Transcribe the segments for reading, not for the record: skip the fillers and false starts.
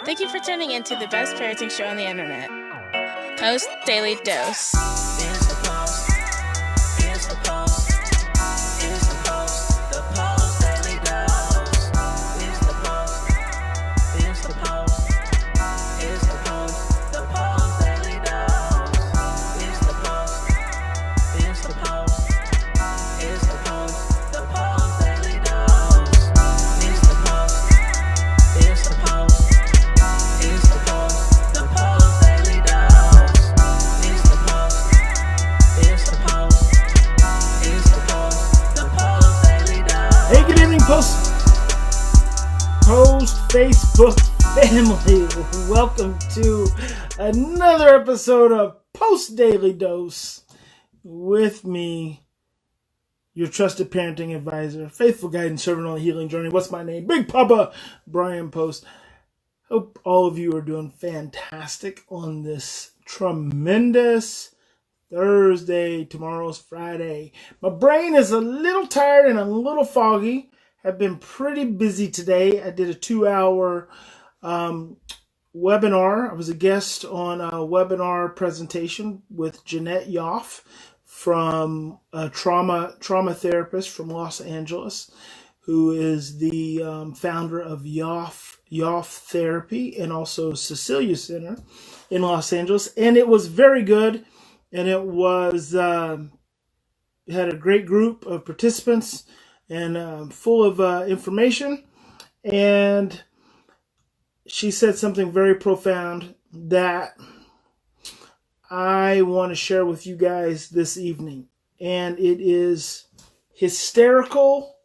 Thank you for tuning in to the best parenting show on the internet, Post Daily Dose. It's the Post. It's the Post. It's the Post. The Post Daily Dose. It's the Post. It's the Post. It's the Post. The Post Daily Dose. It's the Post. It's the Post. It's the Post. The Post Daily Dose. It's the Post. It's the Post. It's the Post. The Post Daily Dose. It's the Post. It's the Post. It's the Post. The Post Daily Dose. Hey, good evening, Post Facebook family. Welcome to another episode of Post Daily Dose with me, your trusted parenting advisor, faithful guide and servant on the healing journey. What's my name? Big Papa Brian+Post. Hope all of you are doing fantastic on this tremendous Thursday. Tomorrow's Friday. My brain is a little tired and a little foggy. I've been pretty busy today. I did a 2-hour webinar. I was a guest on a webinar presentation with Jeanette Yoff from a trauma therapist from Los Angeles, who is the founder of Yoff Therapy and also Cecilia Center in Los Angeles. And it was very good. And it was had a great group of participants and full of information. And she said something very profound that I want to share with you guys this evening. And it is hysterical.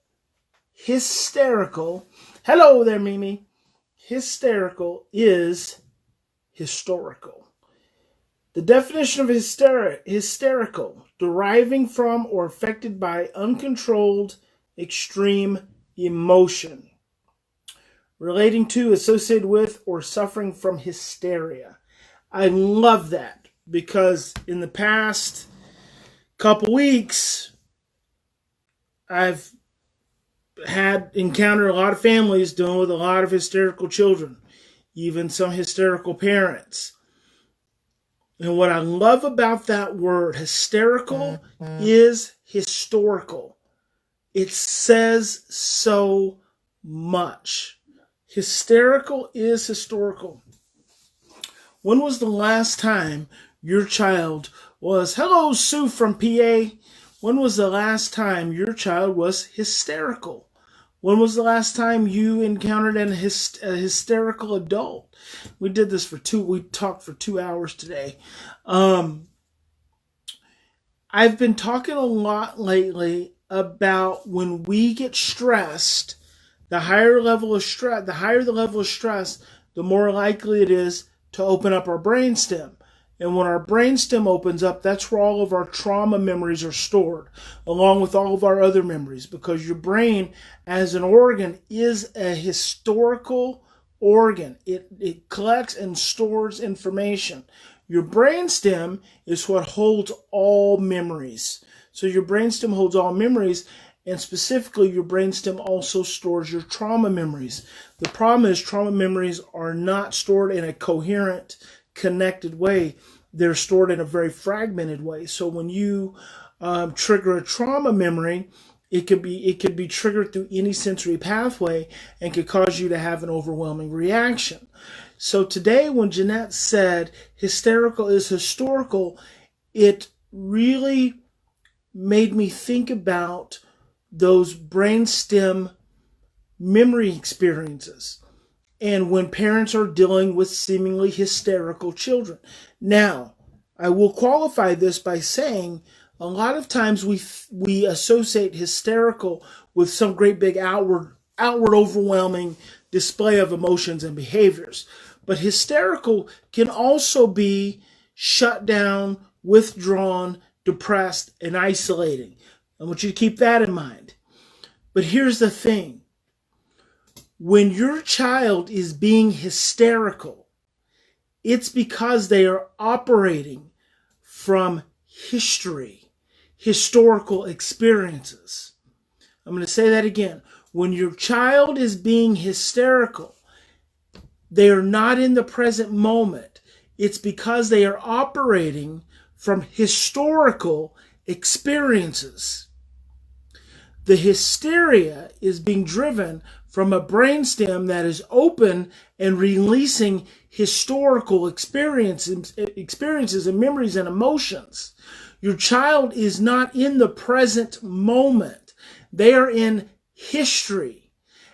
Hello there, Mimi. Hysterical is historical. The definition of hysterical, deriving from or affected by uncontrolled extreme emotion, relating to, associated with, or suffering from hysteria. I love that because in the past couple weeks, I've encountered a lot of families dealing with a lot of hysterical children, even some hysterical parents. And what I love about that word, hysterical, is historical. It says so much. Hysterical is historical. When was the last time your child was, hello, Sue from PA. When was the last time your child was hysterical? When was the last time you encountered a hysterical adult? We did this we talked for 2 hours today. I've been talking a lot lately about when we get stressed, the higher the level of stress, the more likely it is to open up our brainstem. And when our brainstem opens up, that's where all of our trauma memories are stored, along with all of our other memories, because your brain as an organ is a historical organ. It collects and stores information. Your brainstem is what holds all memories. So your brainstem holds all memories, and specifically your brainstem also stores your trauma memories. The problem is trauma memories are not stored in a coherent, connected way. They're stored in a very fragmented way. So when you trigger a trauma memory, it could be triggered through any sensory pathway and could cause you to have an overwhelming reaction. So today, when Jeanette said hysterical is historical, it really made me think about those brainstem memory experiences and when parents are dealing with seemingly hysterical children. Now, I will qualify this by saying a lot of times we associate hysterical with some great big outward overwhelming display of emotions and behaviors. But hysterical can also be shut down, withdrawn, depressed, and isolating. I want you to keep that in mind. But here's the thing. When your child is being hysterical, it's because they are operating from historical experiences. I'm going to say that again. When your child is being hysterical, they are not in the present moment. It's because they are operating from historical experiences. The hysteria is being driven from a brainstem that is open and releasing historical experiences and memories and emotions. Your child is not in the present moment. They are in history.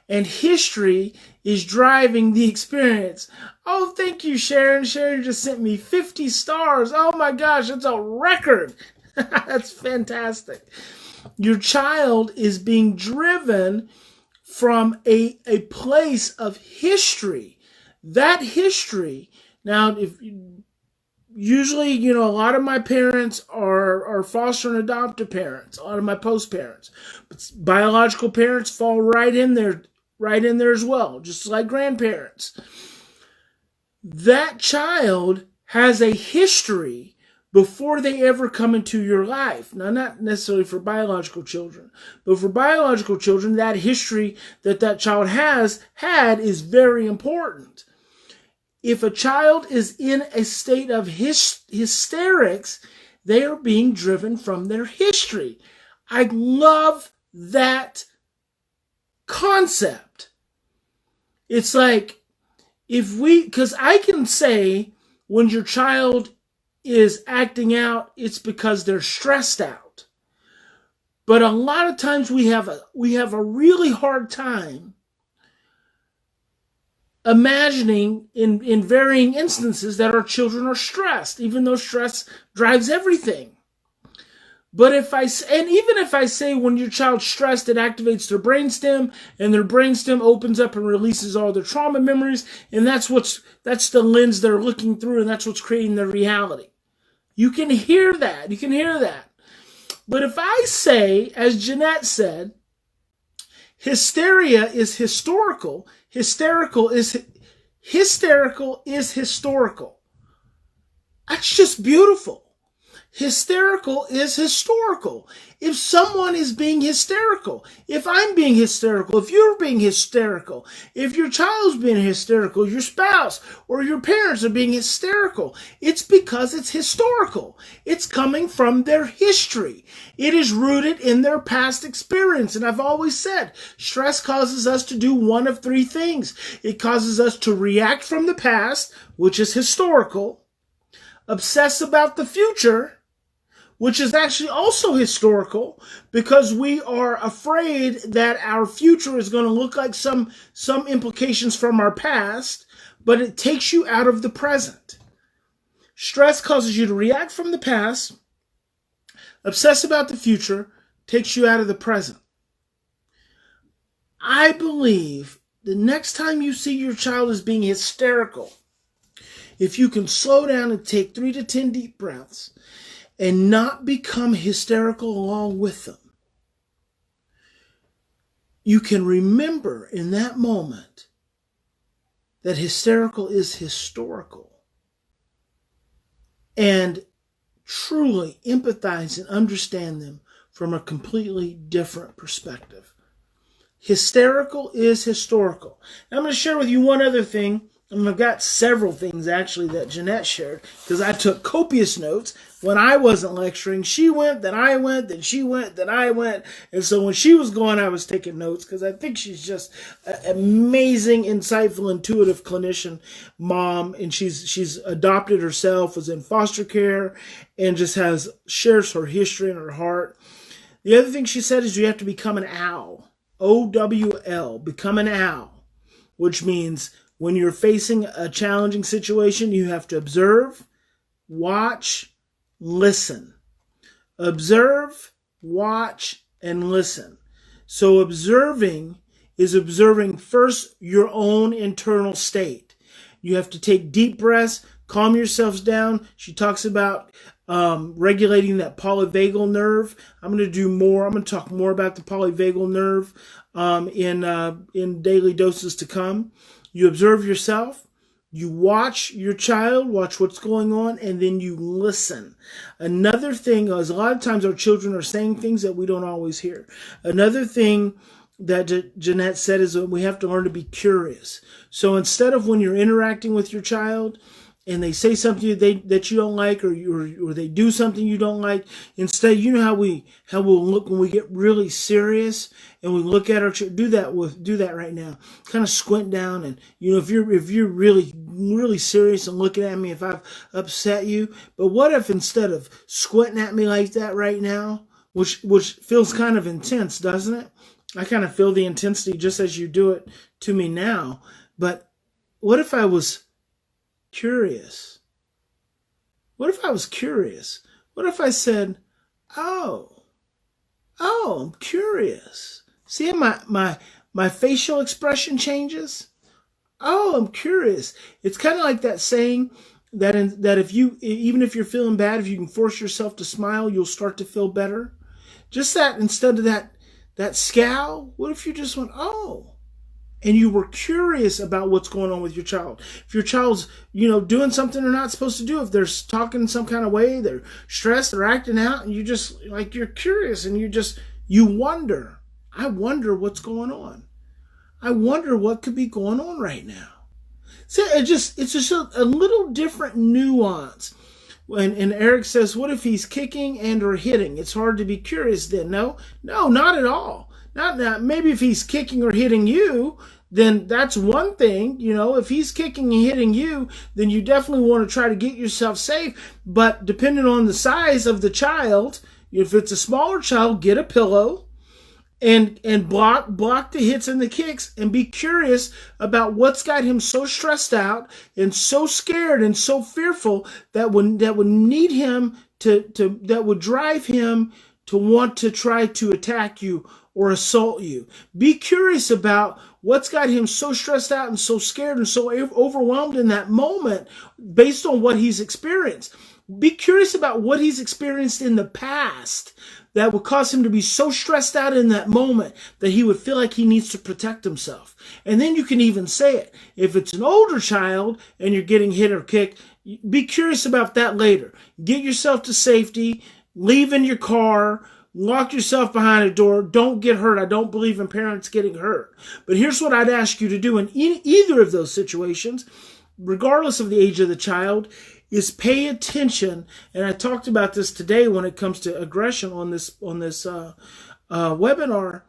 And history is driving the experience. Oh, thank you, Sharon. Sharon just sent me 50 stars. Oh my gosh, that's a record. That's fantastic. Your child is being driven from a place of history. That history, now, usually, a lot of my parents are foster and adoptive parents, a lot of my post parents. But biological parents fall right in there as well, just like grandparents. That child has a history before they ever come into your life. Now, not necessarily for biological children, but for biological children, that history that child has had is very important. If a child is in a state of hysterics, they are being driven from their history. I love that concept. It's like, because I can say when your child is acting out, it's because they're stressed out. But a lot of times we have a really hard time imagining in varying instances that our children are stressed, even though stress drives everything. But even if I say when your child's stressed, it activates their brainstem, and their brainstem opens up and releases all their trauma memories, and that's the lens they're looking through, and that's what's creating their reality. You can hear that. But if I say, as Jeanette said, hysteria is historical, hysterical is historical. That's just beautiful. Hysterical is historical. If someone is being hysterical, if I'm being hysterical, if you're being hysterical, if your child's being hysterical, your spouse or your parents are being hysterical, it's because it's historical. It's coming from their history. It is rooted in their past experience. And I've always said, stress causes us to do one of three things. It causes us to react from the past, which is historical, obsess about the future, which is actually also historical, because we are afraid that our future is going to look like some implications from our past, but it takes you out of the present. Stress causes you to react from the past, obsess about the future, takes you out of the present. I believe the next time you see your child as being hysterical, if you can slow down and take 3 to 10 deep breaths and not become hysterical along with them, you can remember in that moment that hysterical is historical, and truly empathize and understand them from a completely different perspective. Hysterical is historical. Now, I'm going to share with you one other thing. I've got several things, actually, that Jeanette shared, because I took copious notes. When I wasn't lecturing, she went, then I went, then she went, then I went. And so when she was going, I was taking notes, because I think she's just an amazing, insightful, intuitive clinician mom. And she's adopted herself, was in foster care, and just shares her history and her heart. The other thing she said is you have to become an owl. O-W-L, become an owl, which means when you're facing a challenging situation, you have to observe, watch, listen. Observe, watch, and listen. So observing is observing first your own internal state. You have to take deep breaths, calm yourselves down. She talks about regulating that polyvagal nerve. I'm going to talk more about the polyvagal nerve in daily doses to come. You observe yourself, you watch your child, watch what's going on, and then you listen. Another thing is a lot of times our children are saying things that we don't always hear. Another thing that Jeanette said is that we have to learn to be curious. So instead of when you're interacting with your child and they say something that you don't like, or they do something you don't like, instead, you know how we'll look when we get really serious and we look at our child. Do that right now. Kind of squint down, and if you're really serious and looking at me, if I've upset you. But what if instead of squinting at me like that right now, which feels kind of intense, doesn't it? I kind of feel the intensity just as you do it to me now. But what if I was curious? What if I was curious? What if I said, oh, I'm curious. See how my facial expression changes? Oh, I'm curious. It's kind of like that saying that even if you're feeling bad, if you can force yourself to smile, you'll start to feel better. Just that, instead of that scowl, what if you just went, oh, and you were curious about what's going on with your child? If your child's, doing something they're not supposed to do, if they're talking some kind of way, they're stressed, they're acting out, and you just, you're curious, and you wonder, I wonder what's going on. I wonder what could be going on right now. So it's just a little different nuance. And Eric says, what if he's kicking and or hitting? It's hard to be curious then. No, not at all. Not maybe if he's kicking or hitting you, then that's one thing. If he's kicking and hitting you, then you definitely want to try to get yourself safe. But depending on the size of the child, if it's a smaller child, get a pillow and block the hits and the kicks, and be curious about what's got him so stressed out and so scared and so fearful that would need him that would drive him to want to try to attack you or assault you. Be curious about what's got him so stressed out and so scared and so overwhelmed in that moment based on what he's experienced. Be curious about what he's experienced in the past that would cause him to be so stressed out in that moment that he would feel like he needs to protect himself. And then you can even say it. If it's an older child and you're getting hit or kicked, be curious about that later. Get yourself to safety, leave in your car, lock yourself behind a door. Don't get hurt. I don't believe in parents getting hurt. But here's what I'd ask you to do in either of those situations, regardless of the age of the child, is pay attention. And I talked about this today when it comes to aggression on this webinar.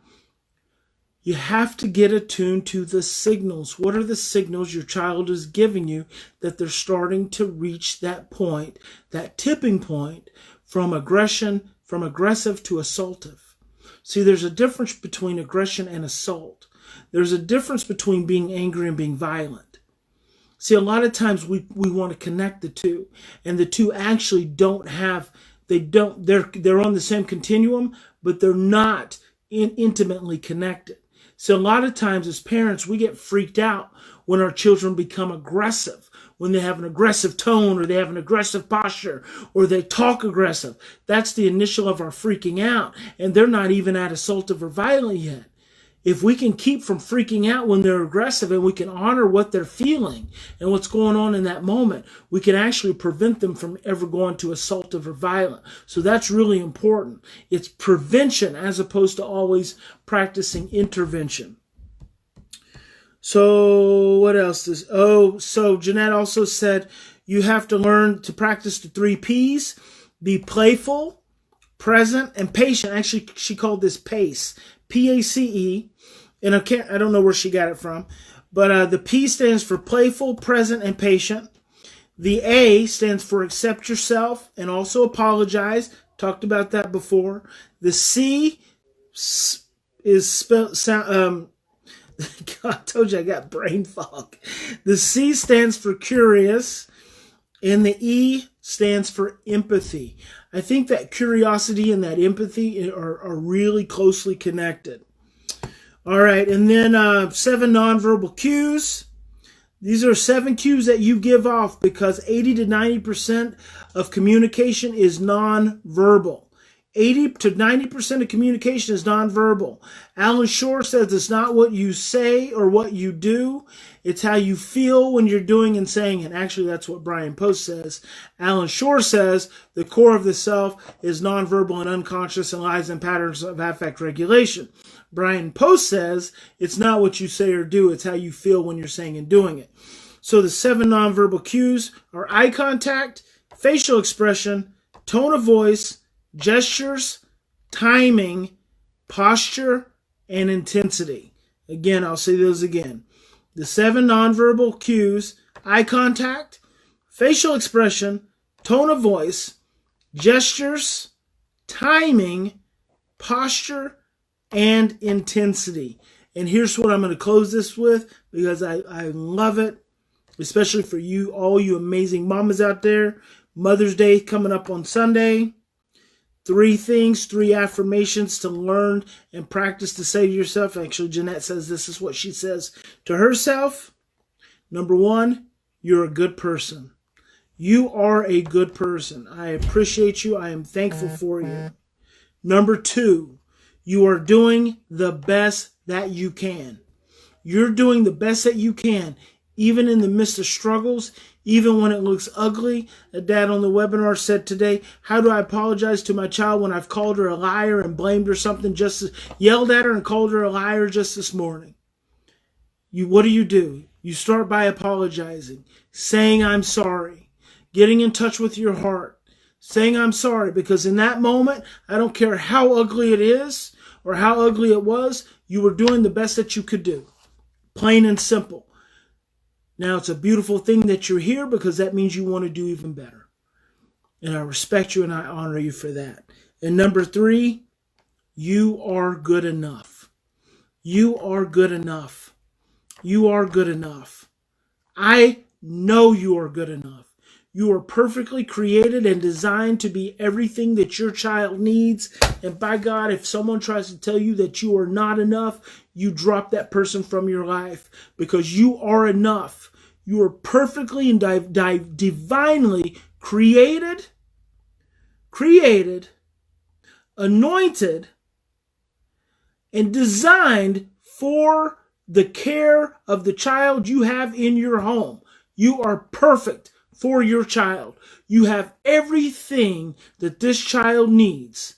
You have to get attuned to the signals. What are the signals your child is giving you that they're starting to reach that point, that tipping point from aggressive to assaultive? See, there's a difference between aggression and assault. There's a difference between being angry and being violent. See, a lot of times we want to connect the two, and the two actually they're on the same continuum, but they're not intimately connected. So a lot of times as parents, we get freaked out when our children become aggressive, when they have an aggressive tone, or they have an aggressive posture, or they talk aggressive. That's the initial of our freaking out, and they're not even at assaultive or violent yet. If we can keep from freaking out when they're aggressive, and we can honor what they're feeling and what's going on in that moment, we can actually prevent them from ever going to assaultive or violent. So that's really important. It's prevention as opposed to always practicing intervention. So what else so Jeanette also said you have to learn to practice the 3 P's. Be playful, present, and patient. Actually, she called this PACE. PACE. And I don't know where she got it from. But the P stands for playful, present, and patient. The A stands for accept yourself and also apologize. Talked about that before. The C is spelled God, I told you I got brain fog. The C stands for curious, and the E stands for empathy. I think that curiosity and that empathy are really closely connected. All right, and then 7 nonverbal cues. These are 7 cues that you give off because 80 to 90% of communication is nonverbal. 80 to 90% of communication is nonverbal. Alan Shore says it's not what you say or what you do. It's how you feel when you're doing and saying it. Actually, that's what Bryan+Post says. Alan Shore says the core of the self is nonverbal and unconscious and lies in patterns of affect regulation. Bryan+Post says it's not what you say or do. It's how you feel when you're saying and doing it. So the 7 nonverbal cues are eye contact, facial expression, tone of voice, gestures, timing, posture, and intensity. Again, I'll say those again. The 7 nonverbal cues: eye contact, facial expression, tone of voice, gestures, timing, posture, and intensity. And here's what I'm going to close this with, because I love it, especially for you, all you amazing mamas out there. Mother's Day coming up on Sunday. 3 things, 3 affirmations to learn and practice to say to yourself. Actually, Jeanette says this is what she says to herself. Number 1, you're a good person. You are a good person. I appreciate you. I am thankful for you. Number 2, you are doing the best that you can. You're doing the best that you can, even in the midst of struggles, even when it looks ugly. A dad on the webinar said today, how do I apologize to my child when I've called her a liar and blamed her something, yelled at her and called her a liar just this morning? What do? You start by apologizing, saying I'm sorry, getting in touch with your heart, saying I'm sorry, because in that moment, I don't care how ugly it is or how ugly it was, you were doing the best that you could do. Plain and simple. Now, it's a beautiful thing that you're here, because that means you want to do even better. And I respect you and I honor you for that. And number 3, you are good enough. You are good enough. You are good enough. I know you are good enough. You are perfectly created and designed to be everything that your child needs. And by God, if someone tries to tell you that you are not enough, you drop that person from your life, because you are enough. You are perfectly and divinely created, anointed, and designed for the care of the child you have in your home. You are perfect for your child. You have everything that this child needs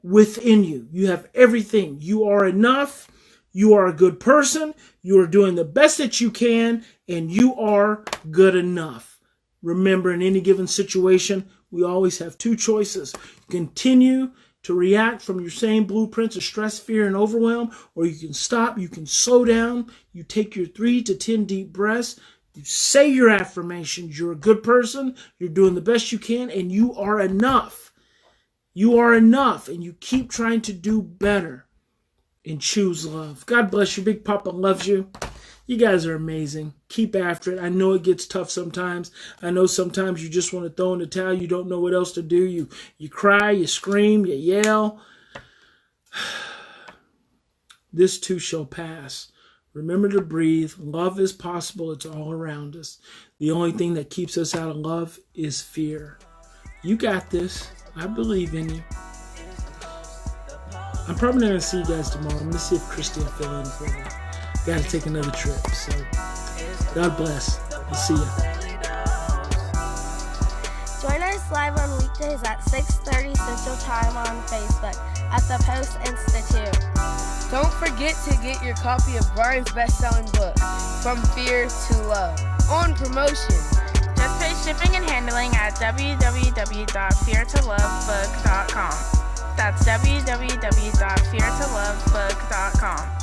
within you. You have everything. You are enough. You are a good person. You are doing the best that you can, and you are good enough. Remember, in any given situation, we always have 2 choices. Continue to react from your same blueprints of stress, fear, and overwhelm, or you can stop, you can slow down, you take your 3 to 10 deep breaths, you say your affirmations. You're a good person, you're doing the best you can, and you are enough. You are enough, and you keep trying to do better and choose love. God bless you. Big Papa loves you. You guys are amazing. Keep after it. I know it gets tough sometimes. I know sometimes you just want to throw in the towel. You don't know what else to do. You cry, you scream, you yell. This too shall pass. Remember to breathe. Love is possible. It's all around us. The only thing that keeps us out of love is fear. You got this. I believe in you. I'm probably not going to see you guys tomorrow. I'm going to see if Christy will fill in for me. Got to take another trip. So, God bless. We'll see you. Join us live on weekdays at 6:30 Central Time on Facebook at the Post+Institute. Don't forget to get your copy of Brian's best-selling book, From Fear to Love, on promotion. Just pay shipping and handling at www.feartolovebook.com. That's www.feartolovebook.com.